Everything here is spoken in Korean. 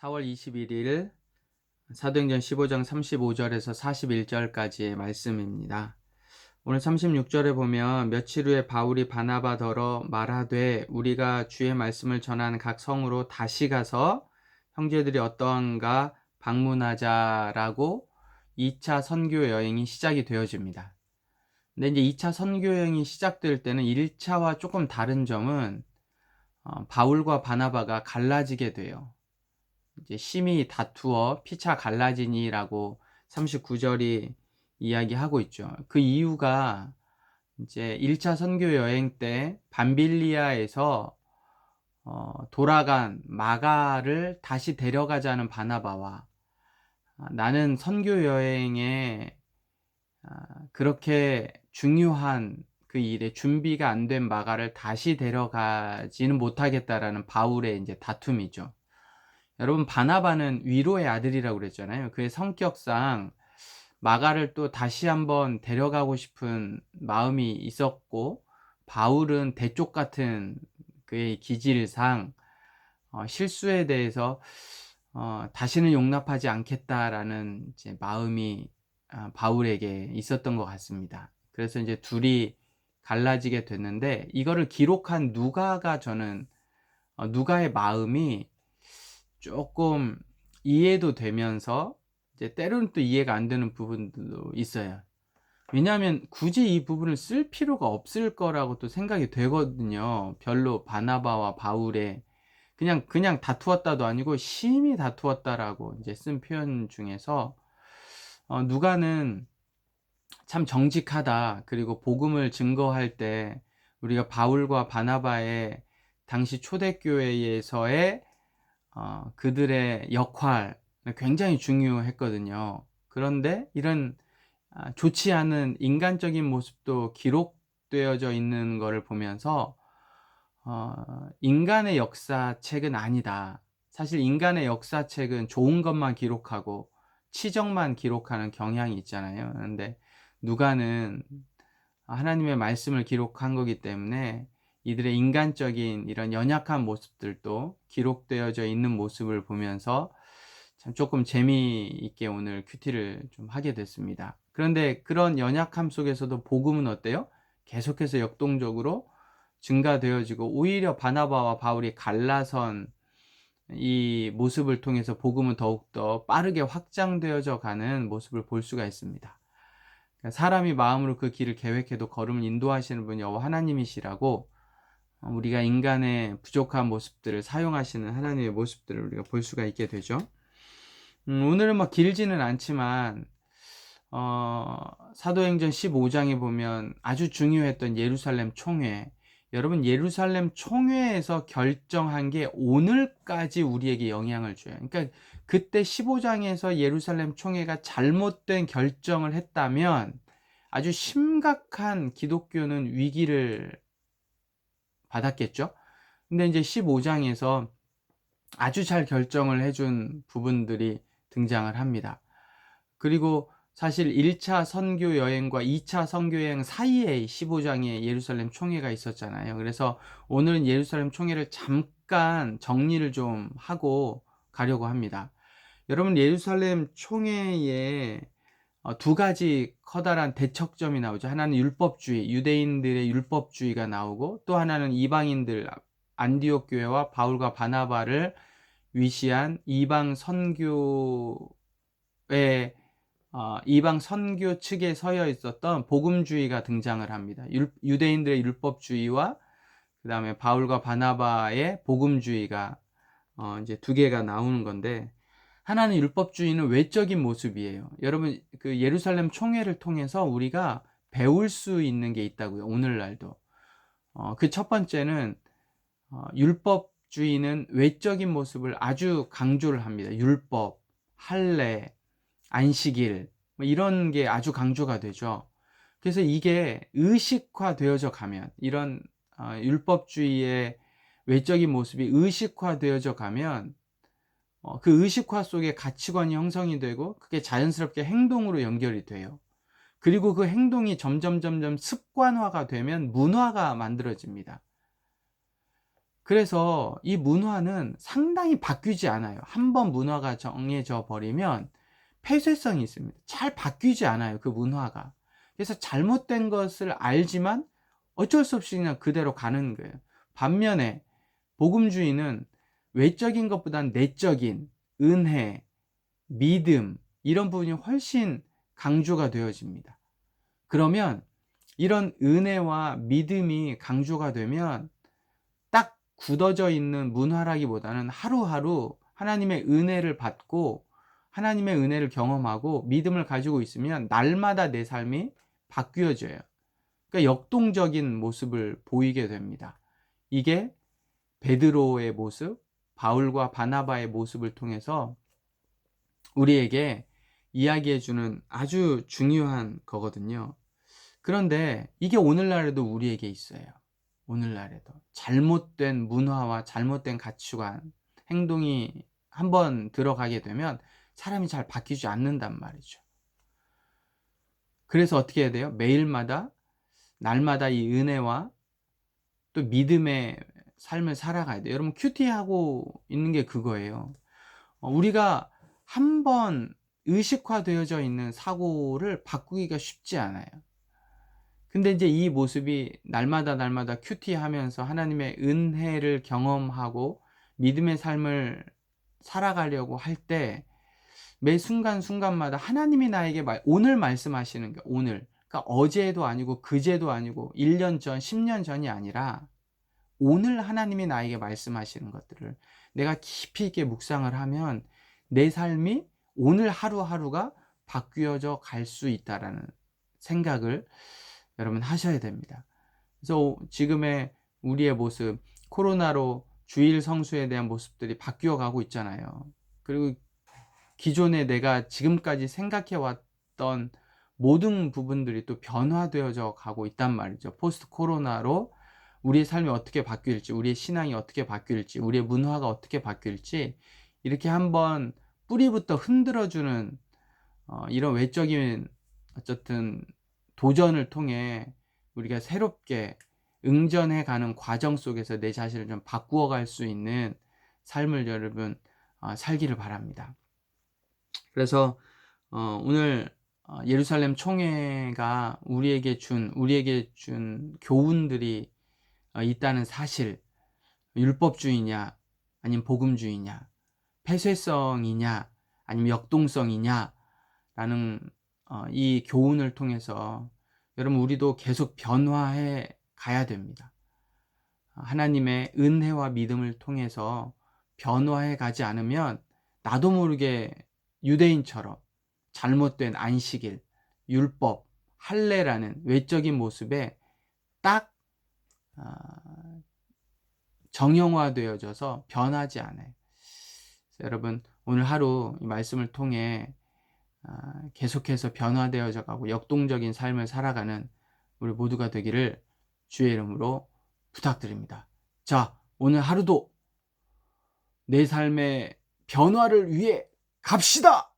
4월 21일 사도행전 15장 35절에서 41절까지의 말씀입니다. 오늘 36절에 보면 며칠 후에 바울이 바나바더러 말하되 우리가 주의 말씀을 전하는 각 성으로 다시 가서 형제들이 어떠한가 방문하자라고 2차 선교 여행이 시작이 되어집니다. 근데 이제 2차 선교 여행이 시작될 때는 1차와 조금 다른 점은 바울과 바나바가 갈라지게 돼요. 이제 심히 다투어 피차 갈라지니라고 39절이 이야기하고 있죠. 그 이유가 이제 1차 선교 여행 때 밤빌리아에서 돌아간 마가를 다시 데려가자는 바나바와 나는 선교 여행에 그렇게 중요한 그 일에 준비가 안 된 마가를 다시 데려가지는 못하겠다라는 바울의 이제 다툼이죠. 여러분, 바나바는 위로의 아들이라고 그랬잖아요. 그의 성격상 마가를 또 다시 한번 데려가고 싶은 마음이 있었고, 바울은 대쪽 같은 그의 기질상 실수에 대해서 다시는 용납하지 않겠다라는 이제 마음이 바울에게 있었던 것 같습니다. 그래서 이제 둘이 갈라지게 됐는데, 이거를 기록한 누가가 저는 누가의 마음이 조금 이해도 되면서 이제 때로는 또 이해가 안 되는 부분들도 있어요. 왜냐하면 굳이 이 부분을 쓸 필요가 없을 거라고 또 생각이 되거든요. 별로 바나바와 바울의 그냥 다투었다도 아니고 심히 다투었다라고 이제 쓴 표현 중에서 누가는 참 정직하다. 그리고 복음을 증거할 때 우리가 바울과 바나바의 당시 초대교회에서의 그들의 역할 굉장히 중요했거든요. 그런데 이런 좋지 않은 인간적인 모습도 기록되어져 있는 것을 보면서 인간의 역사책은 아니다. 사실 인간의 역사책은 좋은 것만 기록하고 치적만 기록하는 경향이 있잖아요. 그런데 누가는 하나님의 말씀을 기록한 거기 때문에 이들의 인간적인 이런 연약한 모습들도 기록되어져 있는 모습을 보면서 참 조금 재미있게 오늘 큐티를 좀 하게 됐습니다. 그런데 그런 연약함 속에서도 복음은 어때요? 계속해서 역동적으로 증가되어지고 오히려 바나바와 바울이 갈라선 이 모습을 통해서 복음은 더욱더 빠르게 확장되어져 가는 모습을 볼 수가 있습니다. 사람이 마음으로 그 길을 계획해도 걸음을 인도하시는 분이 여호와 하나님이시라고 우리가 인간의 부족한 모습들을 사용하시는 하나님의 모습들을 우리가 볼 수가 있게 되죠. 오늘은 뭐 길지는 않지만 사도행전 15장에 보면 아주 중요했던 예루살렘 총회, 여러분 예루살렘 총회에서 결정한 게 오늘까지 우리에게 영향을 줘요. 그러니까 그때 15장에서 예루살렘 총회가 잘못된 결정을 했다면 아주 심각한 기독교는 위기를 받았겠죠. 근데 이제 15장에서 아주 잘 결정을 해준 부분들이 등장을 합니다. 그리고 사실 1차 선교 여행과 2차 선교 여행 사이에 15장에 예루살렘 총회가 있었잖아요. 그래서 오늘은 예루살렘 총회를 잠깐 정리를 좀 하고 가려고 합니다. 여러분, 예루살렘 총회에 두 가지 커다란 대척점이 나오죠. 하나는 율법주의, 유대인들의 율법주의가 나오고, 또 하나는 이방인들, 안디옥 교회와 바울과 바나바를 위시한 이방 선교의 이방 선교 측에 서여 있었던 복음주의가 등장을 합니다. 유대인들의 율법주의와 그 다음에 바울과 바나바의 복음주의가 이제 두 개가 나오는 건데, 하나는 율법주의는 외적인 모습이에요. 여러분, 그 예루살렘 총회를 통해서 우리가 배울 수 있는 게 있다고요. 오늘날도. 그 첫 번째는 율법주의는 외적인 모습을 아주 강조를 합니다. 율법, 할례, 안식일 뭐 이런 게 아주 강조가 되죠. 그래서 이게 의식화되어져 가면, 이런 율법주의의 외적인 모습이 의식화되어져 가면 그 의식화 속에 가치관이 형성이 되고 그게 자연스럽게 행동으로 연결이 돼요. 그리고 그 행동이 점점 습관화가 되면 문화가 만들어집니다. 그래서 이 문화는 상당히 바뀌지 않아요. 한번 문화가 정해져 버리면 폐쇄성이 있습니다. 잘 바뀌지 않아요, 그 문화가. 그래서 잘못된 것을 알지만 어쩔 수 없이 그냥 그대로 가는 거예요. 반면에 복음주의는 외적인 것보다는 내적인 은혜, 믿음, 이런 부분이 훨씬 강조가 되어집니다. 그러면 이런 은혜와 믿음이 강조가 되면 딱 굳어져 있는 문화라기보다는 하루하루 하나님의 은혜를 받고 하나님의 은혜를 경험하고 믿음을 가지고 있으면 날마다 내 삶이 바뀌어져요. 그러니까 역동적인 모습을 보이게 됩니다. 이게 베드로의 모습, 바울과 바나바의 모습을 통해서 우리에게 이야기해 주는 아주 중요한 거거든요. 그런데 이게 오늘날에도 우리에게 있어요. 오늘날에도 잘못된 문화와 잘못된 가치관, 행동이 한번 들어가게 되면 사람이 잘 바뀌지 않는단 말이죠. 그래서 어떻게 해야 돼요? 매일마다 날마다 이 은혜와 또 믿음의 삶을 살아가야 돼요. 여러분 큐티하고 있는 게 그거예요. 우리가 한번 의식화되어져 있는 사고를 바꾸기가 쉽지 않아요. 근데 이제 이 모습이 날마다 큐티하면서 하나님의 은혜를 경험하고 믿음의 삶을 살아가려고 할 때 매 순간순간마다 하나님이 나에게 오늘 말씀하시는 게 오늘, 그러니까 어제도 아니고 그제도 아니고 1년 전, 10년 전이 아니라 오늘 하나님이 나에게 말씀하시는 것들을 내가 깊이 있게 묵상을 하면 내 삶이 오늘 하루하루가 바뀌어져 갈 수 있다라는 생각을 여러분 하셔야 됩니다. 그래서 지금의 우리의 모습, 코로나로 주일 성수에 대한 모습들이 바뀌어 가고 있잖아요. 그리고 기존에 내가 지금까지 생각해 왔던 모든 부분들이 또 변화되어져 가고 있단 말이죠. 포스트 코로나로 우리의 삶이 어떻게 바뀔지, 우리의 신앙이 어떻게 바뀔지, 우리의 문화가 어떻게 바뀔지 이렇게 한번 뿌리부터 흔들어주는 이런 외적인 어쨌든 도전을 통해 우리가 새롭게 응전해 가는 과정 속에서 내 자신을 좀 바꾸어 갈 수 있는 삶을 여러분 살기를 바랍니다. 그래서 오늘 예루살렘 총회가 우리에게 준 교훈들이 있다는 사실, 율법주의냐 아니면 복음주의냐, 폐쇄성이냐 아니면 역동성이냐 라는 이 교훈을 통해서 여러분 우리도 계속 변화해 가야 됩니다. 하나님의 은혜와 믿음을 통해서 변화해 가지 않으면 나도 모르게 유대인처럼 잘못된 안식일, 율법, 할례라는 외적인 모습에 딱 정형화되어져서 변하지 않아요. 여러분 오늘 하루 이 말씀을 통해 계속해서 변화되어져 가고 역동적인 삶을 살아가는 우리 모두가 되기를 주의 이름으로 부탁드립니다. 자, 오늘 하루도 내 삶의 변화를 위해 갑시다!